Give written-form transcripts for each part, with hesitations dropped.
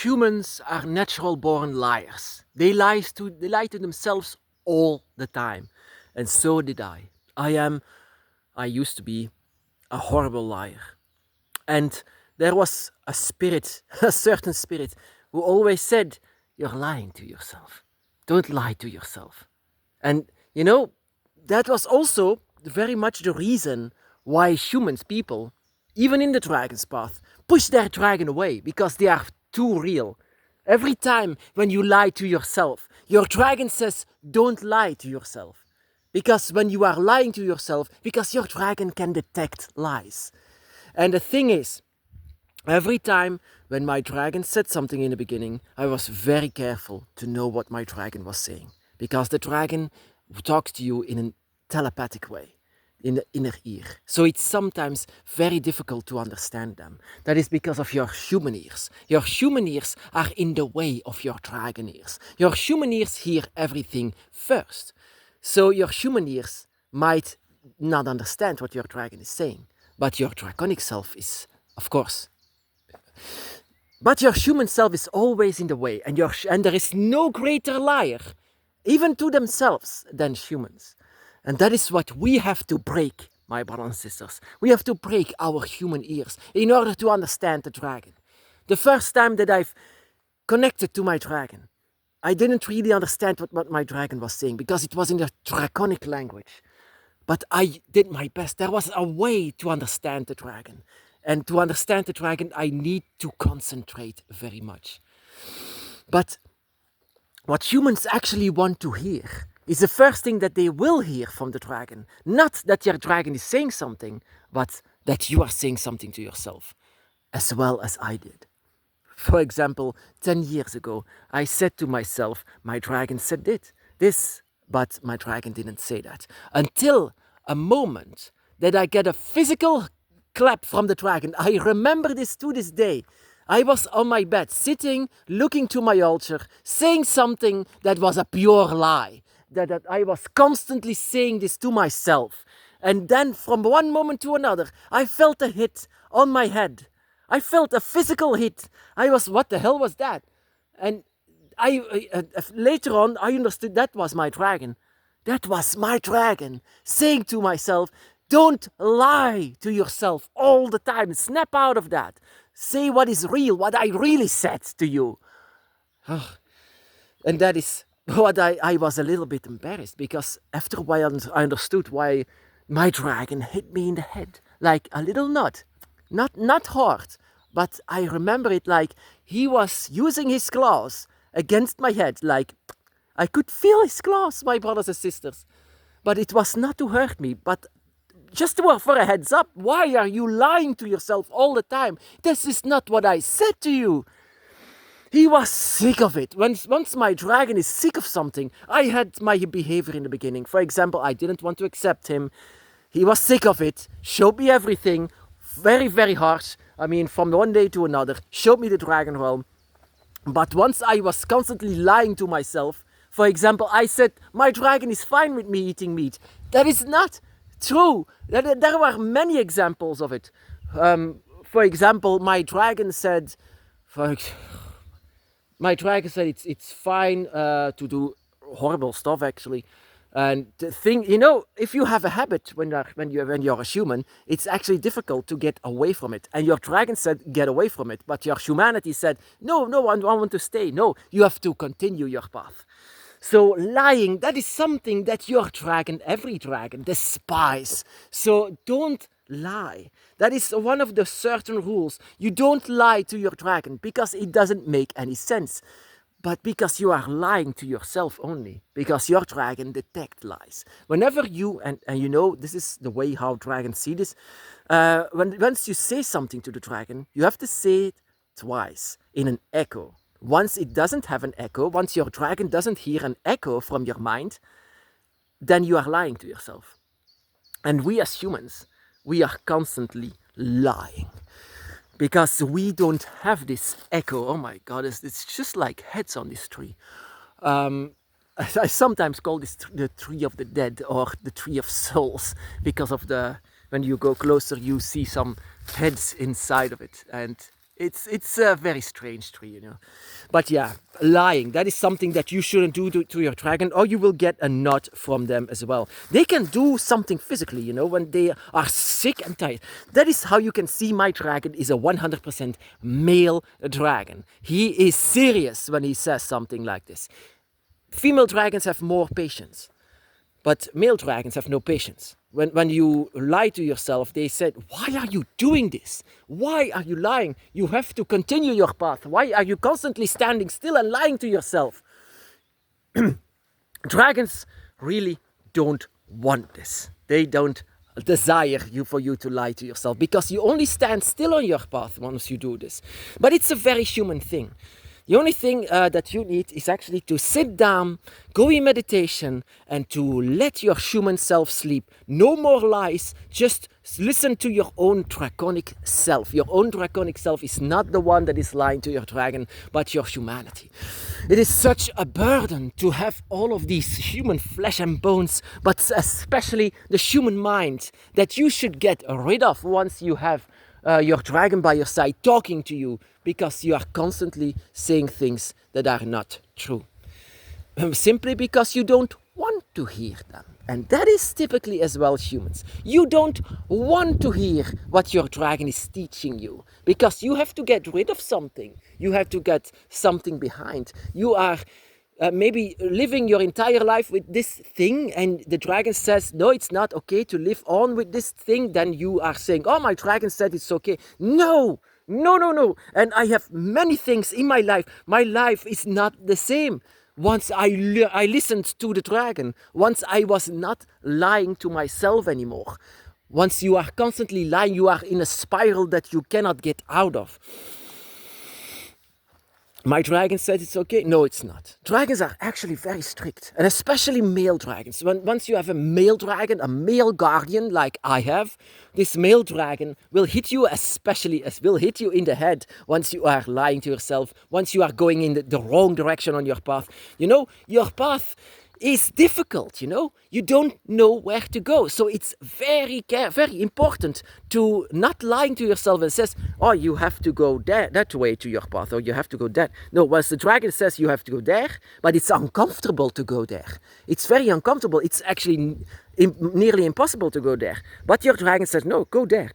Humans are natural born liars. They lie to themselves all the time. And so did I. I used to be a horrible liar. And there was a spirit, a certain spirit, who always said, "You're lying to yourself. Don't lie to yourself." And that was also very much the reason why humans, people, even in the dragon's path, push their dragon away because they are too real. Every time when you lie to yourself, your dragon says, "Don't lie to yourself." Because when you are lying to yourself, because your dragon can detect lies. And the thing is, every time when my dragon said something in the beginning, I was very careful to know what my dragon was saying. Because the dragon talks to you in a telepathic way, in the inner ear. So it's sometimes very difficult to understand them. That is because of your human ears. Your human ears are in the way of your dragon ears. Your human ears hear everything first. So your human ears might not understand what your dragon is saying. But your draconic self is, of course. But your human self is always in the way, and there is no greater liar, even to themselves, than humans. And that is what we have to break, my brothers and sisters. We have to break our human ears in order to understand the dragon. The first time that I've connected to my dragon, I didn't really understand what my dragon was saying because it was in the draconic language. But I did my best. There was a way to understand the dragon. And to understand the dragon, I need to concentrate very much. But what humans actually want to hear is the first thing that they will hear from the dragon. Not that your dragon is saying something, but that you are saying something to yourself, as well as I did. For example, 10 years ago, I said to myself, my dragon said this, but my dragon didn't say that. Until a moment that I get a physical clap from the dragon. I remember this to this day. I was on my bed, sitting, looking to my altar, saying something that was a pure lie. That I was constantly saying this to myself. And then from one moment to another, I felt a hit on my head. I felt a physical hit. What the hell was that? And later on, I understood that was my dragon. That was my dragon saying to myself, don't lie to yourself all the time. Snap out of that. Say what is real, what I really said to you. And that is what I was a little bit embarrassed because after a while I understood why my dragon hit me in the head. Like a little nut. Not hard, but I remember it like he was using his claws against my head. Like I could feel his claws, my brothers and sisters. But it was not to hurt me, but just for a heads up, why are you lying to yourself all the time? This is not what I said to you. He was sick of it. Once my dragon is sick of something, I had my behavior in the beginning. For example, I didn't want to accept him. He was sick of it, showed me everything, very, very harsh. I mean, from one day to another, showed me the dragon realm. But once I was constantly lying to myself, for example, I said, my dragon is fine with me eating meat. That is not true. There were many examples of it. For example, my dragon said it's fine to do horrible stuff actually. And the thing, if you have a habit when you're a human, it's actually difficult to get away from it. And your dragon said, get away from it. But your humanity said, no, I want to stay. No, you have to continue your path. So lying, that is something that your dragon, every dragon, despise. So don't lie. That is one of the certain rules. You don't lie to your dragon because it doesn't make any sense. But because you are lying to yourself only. Because your dragon detects lies. Whenever you, and this is the way how dragons see this. Once you say something to the dragon, you have to say it twice in an echo. Once it doesn't have an echo, once your dragon doesn't hear an echo from your mind, then you are lying to yourself. And we as humans, we are constantly lying. Because we don't have this echo. Oh my God, it's just like heads on this tree. I sometimes call this the tree of the dead or the tree of souls. Because of when you go closer, you see some heads inside of it. And It's a very strange tree, you know. But yeah, lying, that is something that you shouldn't do to your dragon, or you will get a nod from them as well. They can do something physically, you know, when they are sick and tired. That is how you can see my dragon is a 100% male dragon. He is serious when he says something like this. Female dragons have more patience. But male dragons have no patience. When you lie to yourself, they said, why are you doing this? Why are you lying? You have to continue your path. Why are you constantly standing still and lying to yourself? Dragons really don't want this. They don't desire for you to lie to yourself, because you only stand still on your path once you do this. But it's a very human thing. The only thing that you need is actually to sit down, go in meditation, and to let your human self sleep. No more lies, just listen to your own draconic self. Your own draconic self is not the one that is lying to your dragon, but your humanity. It is such a burden to have all of these human flesh and bones, but especially the human mind, that you should get rid of once you have your dragon by your side talking to you, because you are constantly saying things that are not true. Simply because you don't want to hear them. And that is typically as well humans. You don't want to hear what your dragon is teaching you, because you have to get rid of something. You have to get something behind. You are maybe living your entire life with this thing, and the dragon says, no, it's not okay to live on with this thing. Then you are saying, oh, my dragon said it's okay. No. And I have many things in my life. My life is not the same. Once I listened to the dragon, once I was not lying to myself anymore. Once you are constantly lying, you are in a spiral that you cannot get out of. My dragon said it's okay. No, it's not. Dragons are actually very strict, and especially male dragons. Once you have a male dragon, a male guardian like I have, this male dragon will hit you, will hit you in the head once you are lying to yourself, once you are going in the wrong direction on your path. You know, your path is difficult, you know. You don't know where to go. So it's very important to not lying to yourself and says, oh, you have to go that way to your path, or you have to go that. No, once the dragon says you have to go there, but it's uncomfortable to go there. It's very uncomfortable. It's actually nearly impossible to go there. But your dragon says, no, go there.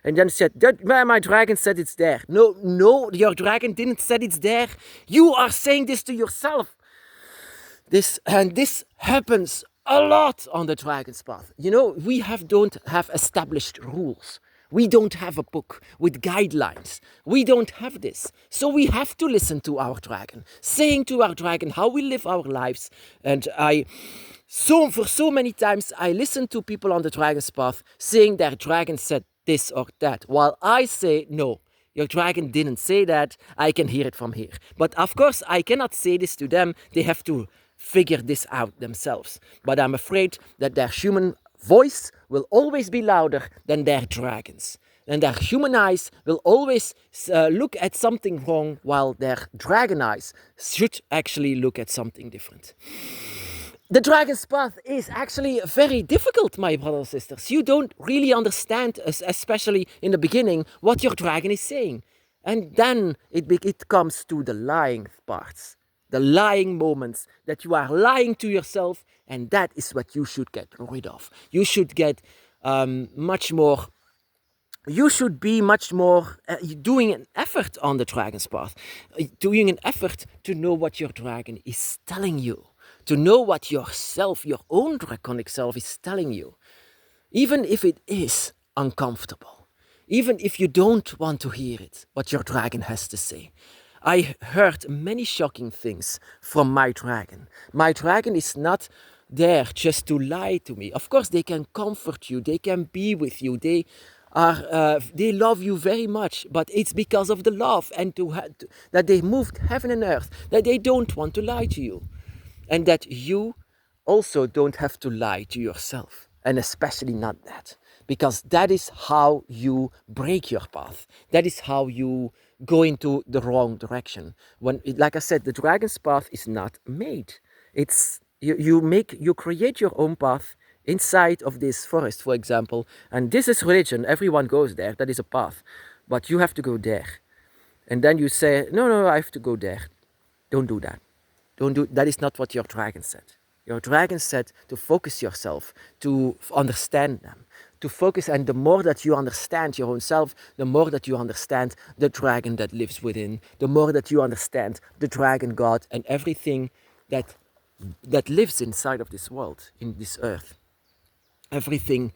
And then said, my dragon said it's there. No, your dragon didn't said it's there. You are saying this to yourself. This happens a lot on the dragon's path. You know, we don't have established rules. We don't have a book with guidelines. We don't have this. So we have to listen to our dragon, saying to our dragon how we live our lives. And for so many times, I listen to people on the dragon's path saying their dragon said this or that, while I say, no, your dragon didn't say that. I can hear it from here. But of course, I cannot say this to them. They have to figure this out themselves. But I'm afraid that their human voice will always be louder than their dragons. And their human eyes will always look at something wrong, while their dragon eyes should actually look at something different. The dragon's path is actually very difficult, my brothers and sisters. You don't really understand, especially in the beginning, what your dragon is saying. And then it comes to the lying parts. The lying moments that you are lying to yourself, and that is what you should get rid of. You should get much more. You should be much more doing an effort on the dragon's path, doing an effort to know what your dragon is telling you, to know what yourself, your own draconic self, is telling you, even if it is uncomfortable, even if you don't want to hear it, what your dragon has to say. I heard many shocking things from my dragon. My dragon is not there just to lie to me. Of course, they can comfort you. They can be with you. They love you very much. But it's because of the love and that they moved heaven and earth, that they don't want to lie to you. And that you also don't have to lie to yourself. And especially not that. Because that is how you break your path. That is how you go into the wrong direction. Like I said, the dragon's path is not made. It's you create your own path inside of this forest, for example. And this is religion. Everyone goes there. That is a path. But you have to go there. And then you say, no, I have to go there. Don't do that. Don't do that. Is not what your dragon said. Your dragon said to focus yourself, to understand them, to focus. And the more that you understand your own self, the more that you understand the dragon that lives within, the more that you understand the dragon God and everything that lives inside of this world, in this earth. Everything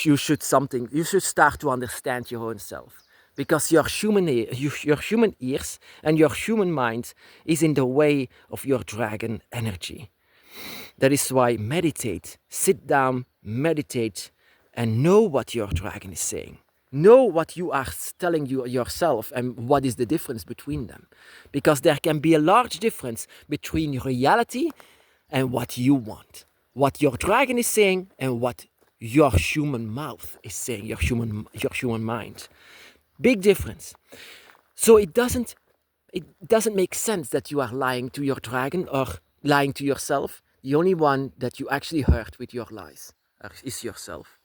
you should start to understand your own self, because your human ears and your human mind is in the way of your dragon energy. That is why meditate, sit down, meditate, and know what your dragon is saying. Know what you are telling yourself and what is the difference between them. Because there can be a large difference between reality and what you want. What your dragon is saying and what your human mouth is saying, your human mind. Big difference. So it doesn't make sense that you are lying to your dragon or lying to yourself. The only one that you actually hurt with your lies is yourself.